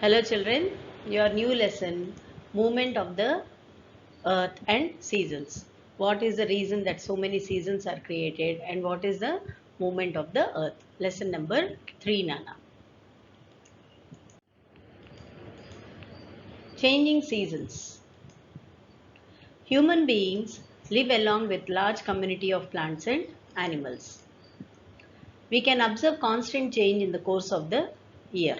Hello children, your new lesson, movement of the earth and seasons. What is the reason that so many seasons are created and what is the movement of the earth? Lesson number 3, Nana. Changing seasons. Human beings live along with large community of plants and animals. We can observe constant change in the course of the year.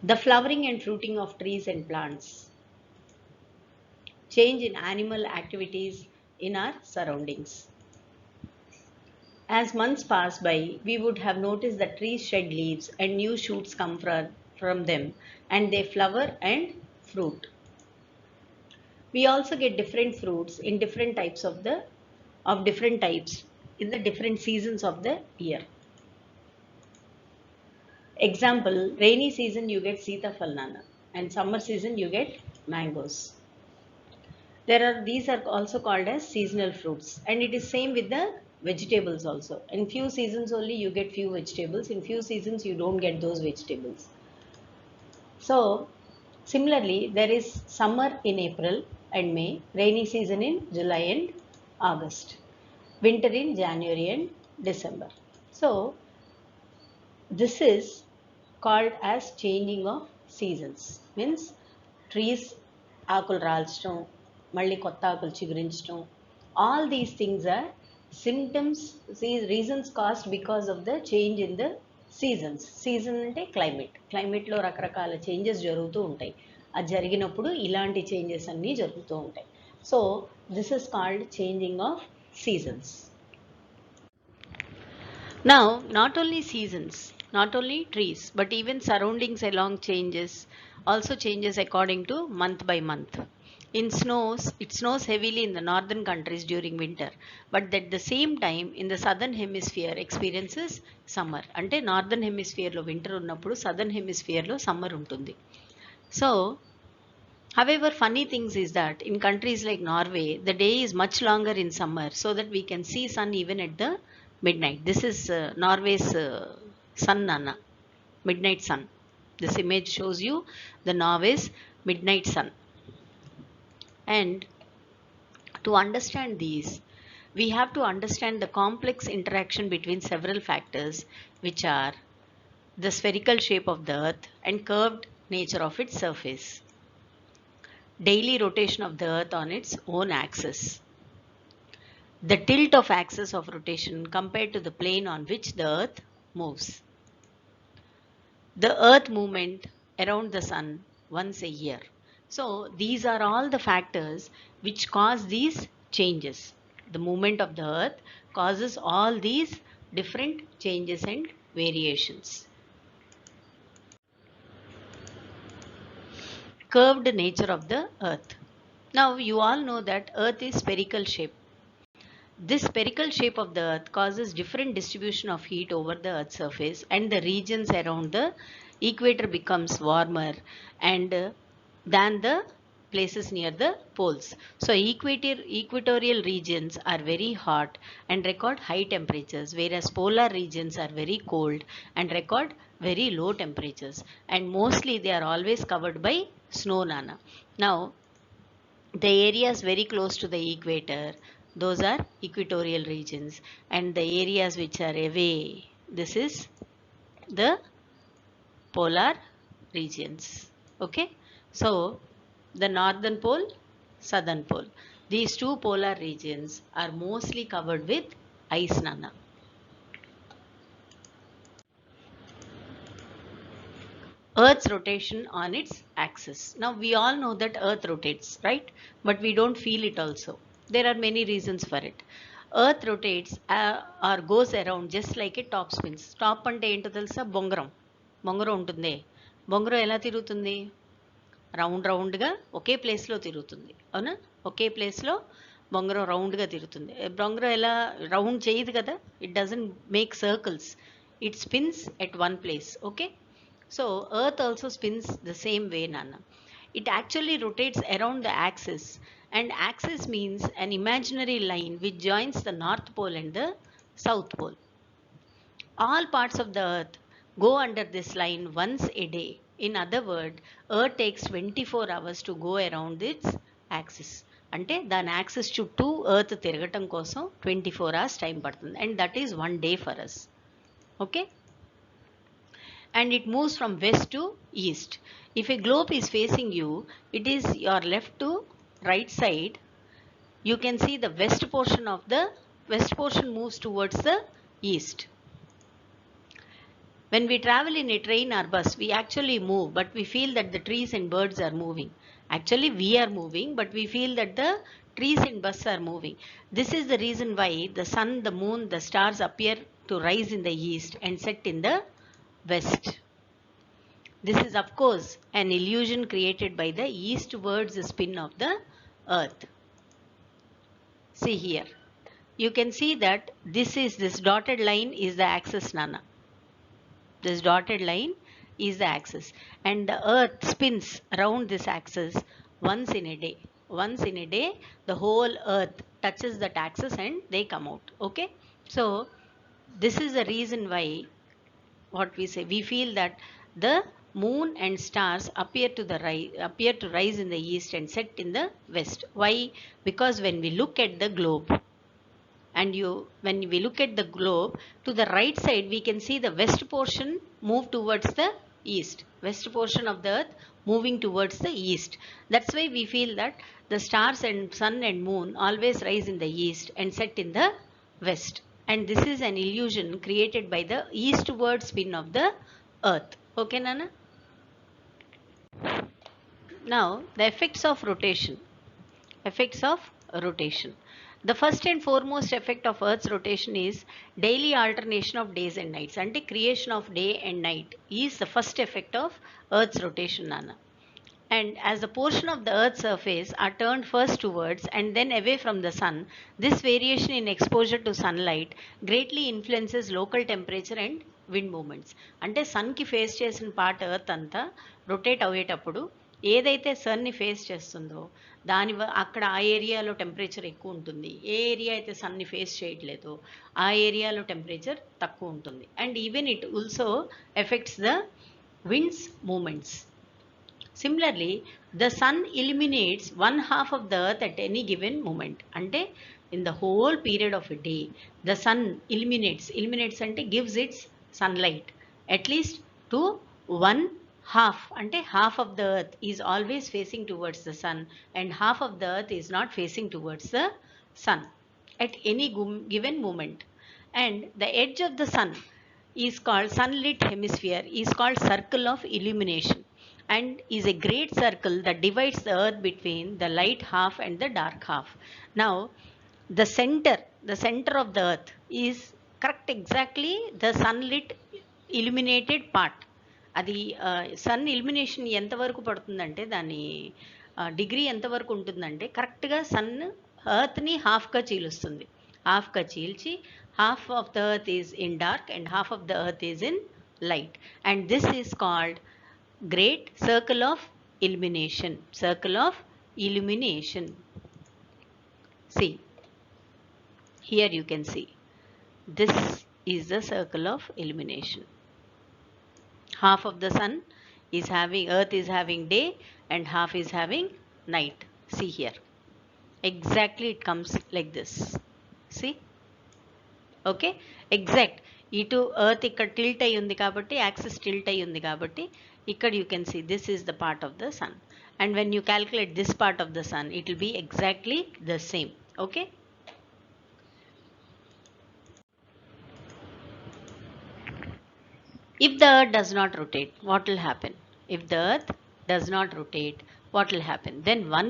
The flowering and fruiting of trees and plants, change in animal activities in our surroundings. As months pass by, we would have noticed that trees shed leaves and new shoots come from them and they flower and fruit. We also get different fruits in different types of different types in the different seasons of the year. Example, rainy season you get Sitafal Nana and summer season you get mangoes. These are also called as seasonal fruits, and it is same with the vegetables also. In few seasons only you get few vegetables, in few seasons you don't get those vegetables. So similarly, there is summer in April and May, rainy season in July and August, winter in January and December. So this is called as changing of seasons. Means trees ఆకులు రాల్చడం, మళ్ళీ కొత్త ఆకులు చిగురించడం, all these things are symptoms, reasons caused because of the change in the seasons. Season అంటే క్లైమేట్లో రకరకాల changes జరుగుతూ ఉంటాయి. అది జరిగినప్పుడు ఇలాంటి చేంజెస్ అన్నీ జరుగుతూ ఉంటాయి. So this is called changing of seasons. Now, not only seasons, not only trees, but even surroundings along also changes according to month by month. It snows heavily in the northern countries during winter, but at the same time in the southern hemisphere experiences summer. Ante northern hemisphere lo winter unnappudu southern hemisphere lo summer untundi. So, however, funny things is that in countries like Norway, the day is much longer in summer so that we can see sun even at the midnight. This is Norway's sun, Nana. Midnight sun. This image shows you the Norway's midnight sun. And to understand these, we have to understand the complex interaction between several factors, which are the spherical shape of the earth and curved nature of its surface, daily rotation of the earth on its own axis, the tilt of axis of rotation compared to the plane on which the earth moves, the earth movement around the sun once a year. So these are all the factors which cause these changes. The movement of the earth causes all these different changes and variations. Curved nature of the earth. Now you all know that earth is spherical shape. This spherical shape of the earth causes different distribution of heat over the earth's surface, and the regions around the equator becomes warmer and than the places near the poles. So equatorial regions are very hot and record high temperatures, whereas polar regions are very cold and record very low temperatures, and mostly they are always covered by snow, Nana. Now the areas very close to the equator, those are equatorial regions, and the areas which are away, this is the polar regions. Okay, so the northern pole, southern pole, these two polar regions are mostly covered with ice, Nana. Earth's rotation on its axis. Now we all know that earth rotates, right? But we don't feel it also. There are many reasons for it. Earth rotates or goes around just like a top spins. Top ante ento telusa? బొంగరం ఉంటుంది. బొంగరం ఎలా తిరుగుతుంది? రౌండ్గా ఒకే ప్లేస్లో తిరుగుతుంది, అవునా? ఒకే ప్లేస్లో బొంగరం రౌండ్గా తిరుగుతుంది. బొంగరం ఎలా రౌండ్ చేయదు కదా, it doesn't make circles, it spins at one place. Okay, so earth also spins the same way, Nana. It actually rotates around the axis, and axis means an imaginary line which joins the north pole and the south pole. All parts of the earth go under this line once a day, In other words, Earth takes 24 hours to go around its axis. అంటే దాని axis చుట్టూ earth తిరగటం కోసం 24 hours time పడుతుంది. And that is 1 day for us. Okay? And it moves from west to east. If a globe is facing you, it is your left to right side. You can see the west portion moves towards the east. When we travel in a train or bus, we actually move, but we feel that the trees and birds are moving. Actually, we are moving, but we feel that the trees and bus are moving. This is the reason why the sun, the moon, the stars appear to rise in the east and set in the west. This is, of course, an illusion created by the eastwards spin of the earth. See here. You can see that this dotted line is the axis, Nana. This dotted line is the axis. And the earth spins around this axis once in a day. Once in a day, the whole earth touches that axis and they come out. Okay? So, this is the reason why, what we say, we feel that the moon and stars appear to rise in the east and set in the west. Why? Because when we look at the globe, and when we look at the globe, to the right side we can see the west portion move towards the east. West portion of the earth moving towards the east. That's why we feel that the stars and sun and moon always rise in the east and set in the west. And this is an illusion created by the eastward spin of the earth. Okay, Nana? Now, the effects of rotation. Effects of rotation. The first and foremost effect of Earth's rotation is daily alternation of days and nights. Ante creation of day and night is the first effect of Earth's rotation, Nana. And as the portion of the Earth's surface are turned first towards and then away from the sun, this variation in exposure to sunlight greatly influences local temperature and wind movements. Ante sun ki face chesin part Earth anta rotate అయ్యేటప్పుడు ఏదైతే సన్ని face చేస్తుందో అక్కడ ఆ ఏరియాలో temperature ఎక్కువ ఉంటుంది. ఏ area అయితే సన్ని face చేయట్లేదో ఆ ఏరియాలో టెంపరేచర్ తక్కువ ఉంటుంది. And even it also affects the winds movements. Similarly the sun illuminates 1/2 of the earth at any given moment. అంటే in the whole period of a day the sun illuminates అంటే gives its sunlight at least to 1/2. అంటే half of the earth is always facing towards the sun and half of the earth is not facing towards the sun at any given moment. And the edge of the sun is called sunlit hemisphere, is called circle of illumination, and is a great circle that divides the earth between the light half and the dark half. Now, the center of the earth is correct exactly the sunlit illuminated part. అది sun illumination ఎంతవరకు పడుతుందంటే దాని degree ఎంతవరకు ఉంటుందంటే కరెక్ట్గా sun ఎర్త్ని హాఫ్గా చీలుస్తుంది. హాఫ్గా చీల్చి half of the earth is in dark and half of the earth is in light. And this is called great circle of illumination. Circle of illumination. See, here you can see. This is the circle of illumination. Half of the sun is having, earth is having day and half is having night. See here. Exactly it comes like this. See? Okay? Exact. ఇటు earth ఇక్కడ tilt అయి ఉంది కాబట్టి axis tilt అయి ఉంది కాబట్టి ఇక్కడ you can see this is the part of the sun. And when you calculate this part of the sun it will be exactly the same. Okay? If the earth does not rotate, what will happen? If the earth does not rotate, what will happen? Then one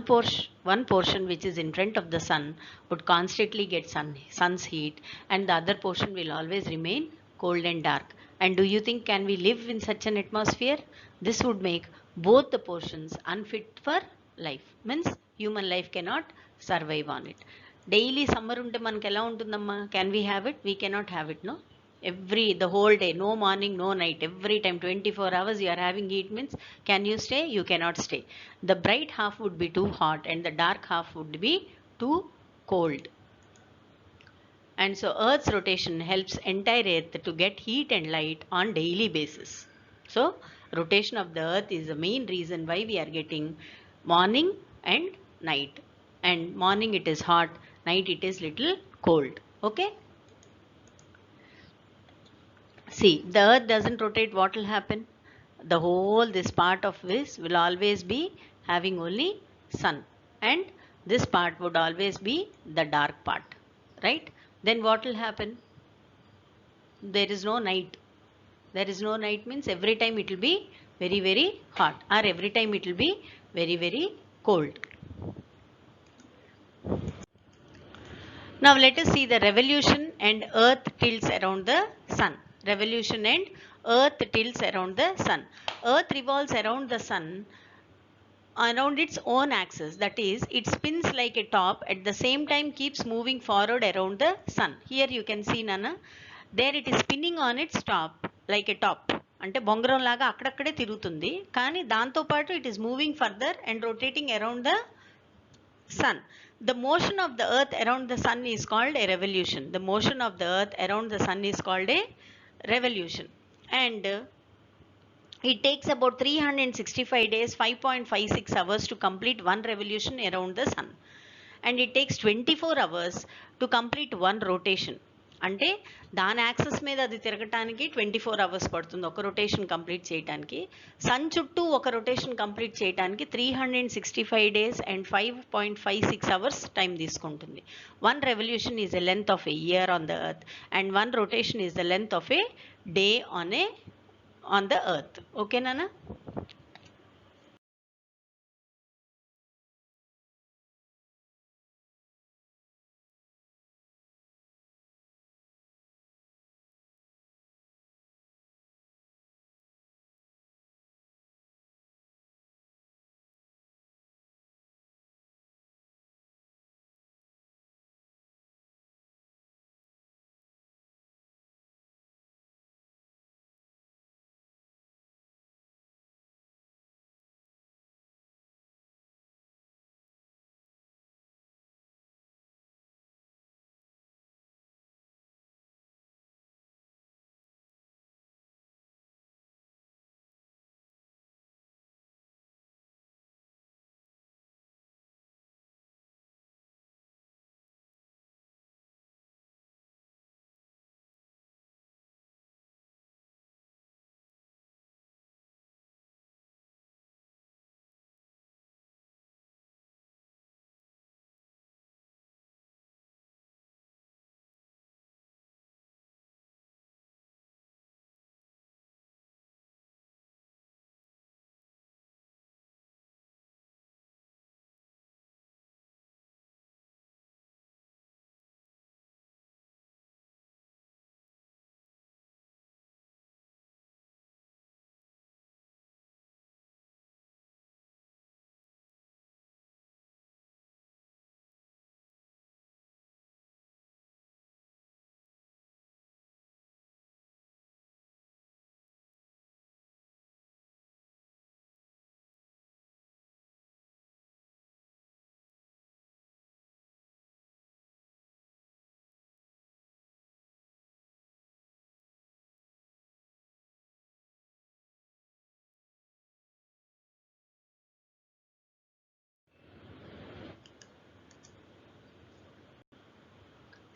portion which is in front of the sun would constantly get sun's heat, and the other portion will always remain cold and dark. And do you think can we live in such an atmosphere? This would make both the portions unfit for life. Means human life cannot survive on it. Daily summer unte manaki ela untundamma? Can we have it? We cannot have it, no? The whole day, no morning, no night, every time 24 hours you are having heat means can you stay? You cannot stay. The bright half would be too hot and the dark half would be too cold. And so Earth's rotation helps entire Earth to get heat and light on daily basis. So Rotation of the earth is the main reason why we are getting morning and night. And morning it is hot, night it is little cold. Okay. See, the earth doesn't rotate, what will happen? The whole this part of this will always be having only sun, and this part would always be the dark part, right? Then what will happen? There is no night. There is no night means every time it will be very, very hot, or every time it will be very, very cold. Now let us see the revolution and earth tilts around the sun. Revolution and earth tilts around the sun. Earth revolves around the sun around its own axis, that is it spins like a top, at the same time keeps moving forward around the sun. Here you can see Nana, there it is spinning on its top like a top, అంటే బొంగరం లాగా అక్కడక్కడే తిరుగుతుంది, కానీ దాంతో పాటు it is moving further and rotating around the sun. The motion of the earth around the sun is called a revolution. The motion of the earth around the sun is called a revolution. And it takes about 365 days, 5.56 hours to complete one revolution around the sun. And it takes 24 hours to complete one rotation. అంటే దాని access మీద అది తిరగటానికి 24 hours పడుతుంది ఒక rotation complete చేయడానికి. Sun చుట్టూ ఒక rotation complete చేయడానికి 365 డేస్ అండ్ 5.56 అవర్స్ టైం తీసుకుంటుంది. One revolution is the length of a year on the earth, and one rotation is the length of A day on the earth. Okay, Nana?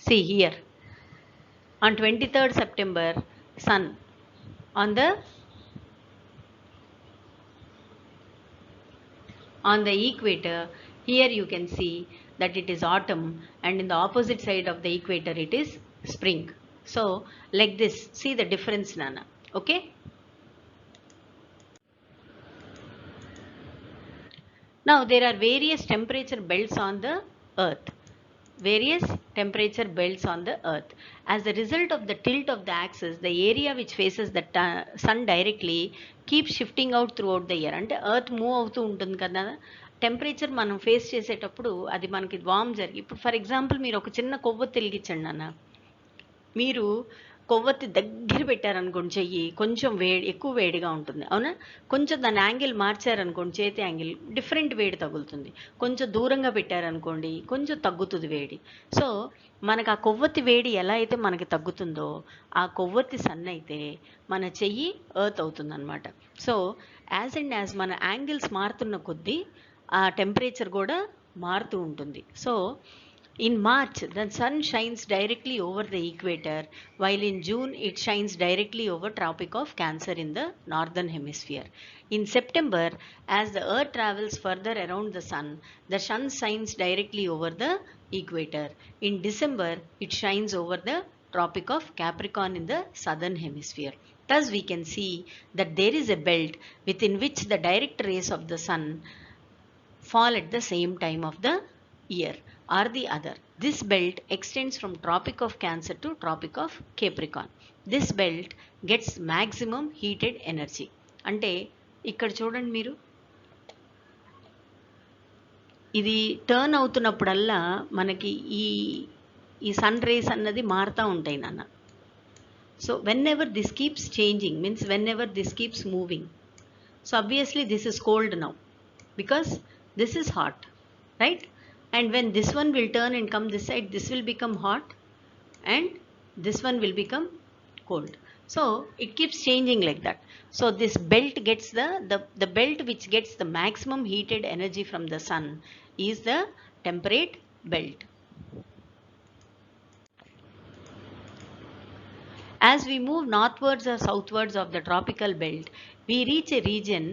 See here, on 23rd September, sun on the equator. Here you can see that it is autumn, and in the opposite side of the equator it is spring. So like this, see the difference, Nana. Okay. Now there are various temperature belts on the earth. Various temperature belts on the earth. As a result of the tilt of the axis, the area which faces the sun directly keeps shifting out throughout the year. అంటే earth move అవుతూ ఉంటుంది కదా, temperature మనం face చేసేటప్పుడు అది మనకి warm జరిగి, ఇప్పుడు ఫర్ ఎగ్జాంపుల్ మీరు ఒక చిన్న కొవ్వొత్తి వెలిగించండి అన్న, మీరు కొవ్వొత్తి దగ్గర పెట్టారనుకోండి చెయ్యి, కొంచెం ఎక్కువ వేడిగా ఉంటుంది అవునా. కొంచెం దాని యాంగిల్ మార్చారనుకోండి, చేతి యాంగిల్ డిఫరెంట్ వేడి తగులుతుంది. కొంచెం దూరంగా పెట్టారనుకోండి కొంచెం తగ్గుతుంది వేడి. సో మనకు ఆ కొవ్వొత్తి వేడి ఎలా అయితే మనకి తగ్గుతుందో, ఆ కొవ్వొత్తి సన్ అయితే మన చెయ్యి ఎర్త్ అవుతుంది అనమాట. సో యాజ్ అండ్ యాజ్ మన యాంగిల్స్ మారుతున్న కొద్దీ ఆ టెంపరేచర్ కూడా మారుతూ ఉంటుంది. So in March, the sun shines directly over the equator, while in June it shines directly over Tropic of Cancer in the northern hemisphere. In September, as the earth travels further around the sun shines directly over the equator. In December, it shines over the Tropic of Capricorn in the southern hemisphere. Thus we can see that there is a belt within which the direct rays of the sun fall at the same time of the year or the other. This belt extends from Tropic of Cancer to Tropic of Capricorn. This belt gets maximum heated energy. అంటే ఇక్కడ చూడండి మీరు, ఇది turn అవుతున్నప్పుడల్లా మనకి ఈ sun rays అన్నది మారుతూ ఉంటాయి నాన్న. So when ever this keeps changing means when ever this keeps moving, so obviously this is cold now because this is hot, right? And when this one will turn and come this side, this will become hot and this one will become cold. So it keeps changing like that. So this belt gets the belt which gets the maximum heated energy from the sun is the temperate belt. As we move northwards or southwards of the tropical belt, we reach a region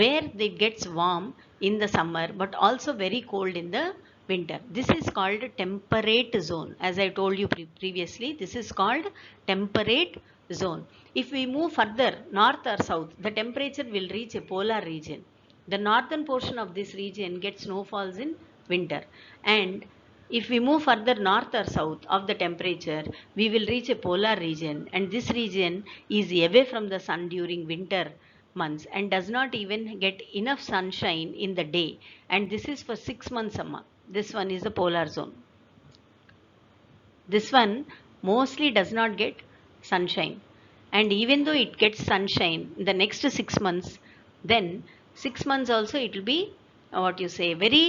where it gets warm in the summer but also very cold in the winter. This is called temperate zone. As I told you previously, this is called temperate zone. If we move further north or south, the temperature will reach a polar region. The northern portion of this region gets snowfalls in winter, and if we move further north or south of the temperature, we will reach a polar region, and this region is away from the sun during winter months and does not even get enough sunshine in the day, and this is for 6 months a month. This one is the polar zone. This one mostly does not get sunshine, and even though it gets sunshine the next 6 months, then 6 months also it will be what you say very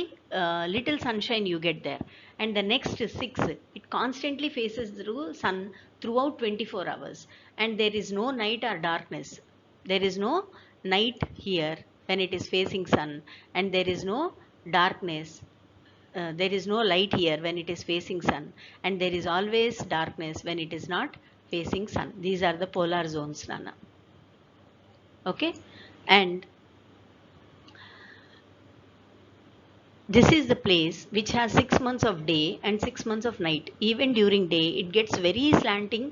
little sunshine you get there, and the next 6 it constantly faces through sun throughout 24 hours, and there is no night or darkness. There is no night here when it is facing sun, and there is no darkness, there is no light here when it is facing sun, and there is always darkness when it is not facing sun. These are the polar zones, Nana. Okay, and this is the place which has 6 months of day and 6 months of night. Even during day it gets very slanting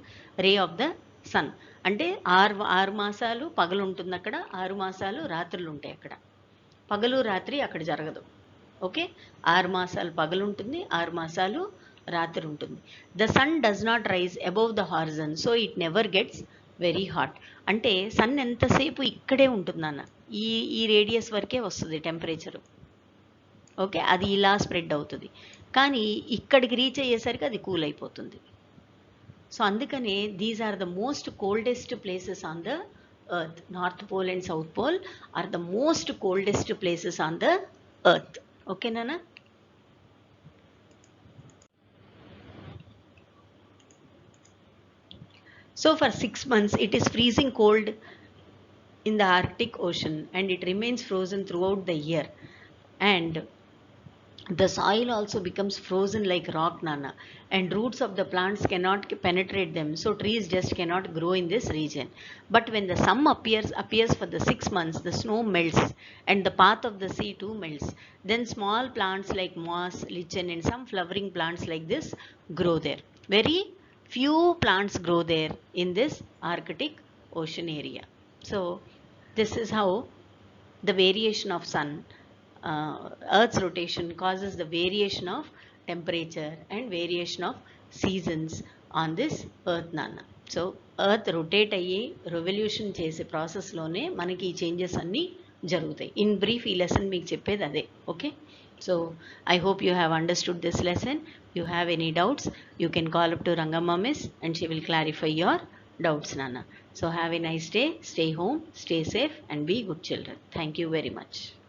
ray of the sun. అంటే 6 మాసాలు పగలు ఉంటుంది అక్కడ, 6 మాసాలు రాత్రులు ఉంటాయి అక్కడ. పగలు రాత్రి అక్కడ జరగదు. ఓకే, 6 మాసాలు పగలు ఉంటుంది, 6 మాసాలు రాత్రి ఉంటుంది. The sun does not rise above the horizon, so it never gets very hot. అంటే సన్ ఎంతసేపు ఇక్కడే ఉంటుందన్న, ఈ రేడియస్ వరకే వస్తుంది టెంపరేచరు. ఓకే, అది ఇలా స్ప్రెడ్ అవుతుంది, కానీ ఇక్కడికి రీచ్ అయ్యేసరికి అది కూల్ అయిపోతుంది. సో అందుకనే these are the most coldest places on the earth. North pole and south pole are the most coldest places on the earth. ఓకేనా? So for 6 months it is freezing cold in the Arctic Ocean, and it remains frozen throughout the year, and the soil also becomes frozen like rock, Nana, and roots of the plants cannot penetrate them, so trees just cannot grow in this region. But when the sun appears for the 6 months, the snow melts and the path of the sea too melts. Then small plants like moss, lichen and some flowering plants like this grow there. Very few plants grow there in this Arctic Ocean area. So this is how the variation of sun, Earth's rotation causes the variation of temperature and variation of seasons on this Earth, Nana. So Earth rotate అయ్యి revolution చేసే ప్రాసెస్లోనే మనకి ఈ changes అన్నీ జరుగుతాయి. In brief ఈ lesson మీకు చెప్పేది అదే. Okay, So I hope you have understood this lesson. You have any doubts, you can call up to Rangamma Miss and she will clarify your doubts, Nana. So have a nice day, stay home, stay safe and be good children. Thank you very much.